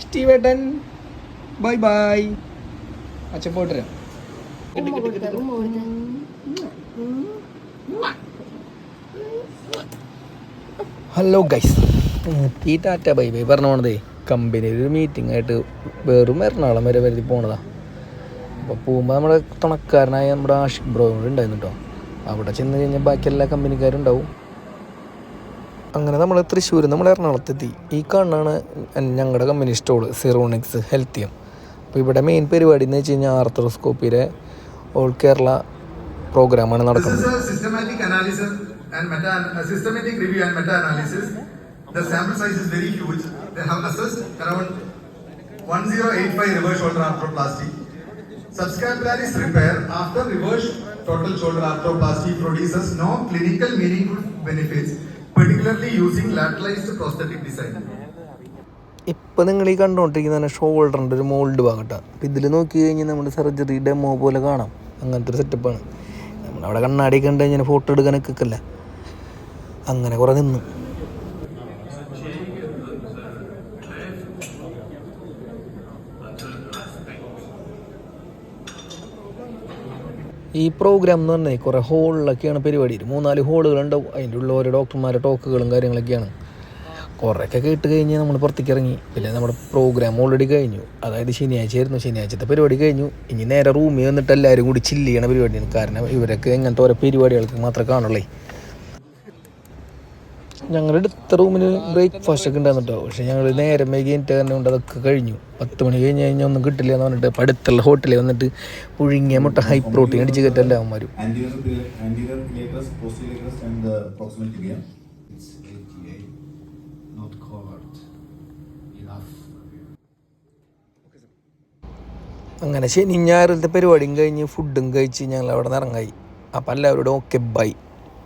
സ്റ്റീവേട്ടൻ bye bye. അച്ഛൻ പോയിട്ട് hello guys, ഈ ടാറ്റ ബൈ ബൈ പറഞ്ഞു പോണതേ കമ്പനിയിൽ ഒരു മീറ്റിംഗ് ആയിട്ട് വെറും എറണാകുളം വരെ വരുത്തി പോണതാ. അപ്പോൾ പോകുമ്പോൾ നമ്മുടെ തുണക്കാരനായ നമ്മുടെ ആഷിഖ് ബ്രോ ഉണ്ടായിരുന്നു കേട്ടോ. അവിടെ ചെന്ന് കഴിഞ്ഞാൽ ബാക്കി എല്ലാ കമ്പനിക്കാരും ഉണ്ടാവും. അങ്ങനെ നമ്മൾ തൃശ്ശൂർ നമ്മൾ എറണാകുളത്തെത്തി. ഈ കാണാണ് ഞങ്ങളുടെ കമ്പനി സ്റ്റോള് സിറോണിക്സ് ഹെൽത്തിയം. അപ്പോൾ ഇവിടെ മെയിൻ പരിപാടി എന്ന് വെച്ച് കഴിഞ്ഞാൽ ആർത്രോസ്കോപ്പിയുടെ ഓൾ കേരള പ്രോഗ്രാമാണ് നടക്കുന്നത്. Systematic review and meta-analysis. The sample size is very huge. They have assessed around 1085 reverse shoulder arthroplasty. Subscapularis repair after reverse total shoulder arthroplasty produces no clinical meaningful benefits, particularly using lateralized prosthetic design. ഇപ്പം നിങ്ങൾ ഈ കണ്ടുകൊണ്ടിരിക്കുന്ന ഷോൾഡറിൻ്റെ ഒരു mould ഭാഗട്ടാണ്. അപ്പം ഇതിൽ നോക്കി കഴിഞ്ഞാൽ നമ്മുടെ സർജറി ഡെമോ പോലെ കാണാം. അങ്ങനത്തെ ഒരു സെറ്റപ്പാണ്. നമ്മളവിടെ കണ്ണാടി കണ്ടു കഴിഞ്ഞാൽ ഫോട്ടോ എടുക്കാനൊക്കെ നിൽക്കില്ല. അങ്ങനെ കുറേ നിന്നു. ഈ പ്രോഗ്രാം എന്ന് പറഞ്ഞാൽ കുറേ ഹോളിലൊക്കെയാണ് പരിപാടി. 3-4 ഹോളുകളുണ്ടാവും. അതിൻ്റെ ഉള്ള ഓരോ ഡോക്ടർമാരുടെ ടോക്കുകളും കാര്യങ്ങളൊക്കെയാണ്. കുറേയൊക്കെ കേട്ട് കഴിഞ്ഞ് നമ്മൾ പുറത്തേക്ക് ഇറങ്ങി. പിന്നെ നമ്മുടെ പ്രോഗ്രാം ഓൾറെഡി കഴിഞ്ഞു. അതായത് ശനിയാഴ്ച ആയിരുന്നു. ശനിയാഴ്ചത്തെ പരിപാടി കഴിഞ്ഞു. ഇനി നേരെ റൂമിൽ വന്നിട്ട് എല്ലാവരും കൂടി ചില്ല് ചെയ്യണ പരിപാടിയാണ്. കാരണം ഇവരൊക്കെ ഇങ്ങനത്തെ ഓരോ പരിപാടികൾക്ക് മാത്രമേ കാണുള്ളൂ. ഞങ്ങളുടെ അടുത്ത റൂമിന് ബ്രേക്ക്ഫാസ്റ്റ് ഒക്കെ ഉണ്ടായിരുന്നു കേട്ടോ. പക്ഷേ ഞങ്ങൾ നേരം വൈകി എനിക്ക് തന്നെ കൊണ്ട് അതൊക്കെ കഴിഞ്ഞു. 10 മണി കഴിഞ്ഞ് കഴിഞ്ഞാൽ ഒന്നും കിട്ടില്ല എന്ന് പറഞ്ഞിട്ട് ഇപ്പം അടുത്തുള്ള ഹോട്ടലിൽ വന്നിട്ട് പുഴുങ്ങിയ മുട്ട ഹൈ പ്രോട്ടീൻ അടിച്ച് കയറ്റല്ല അവന്മാരും. അങ്ങനെ ശനി ഞായറിലത്തെ പരിപാടിയും കഴിഞ്ഞ് ഫുഡും കഴിച്ച് ഞങ്ങൾ അവിടെ നിന്ന് ഇറങ്ങായി. അപ്പം എല്ലാവരോടും ഓക്കെ ബൈ.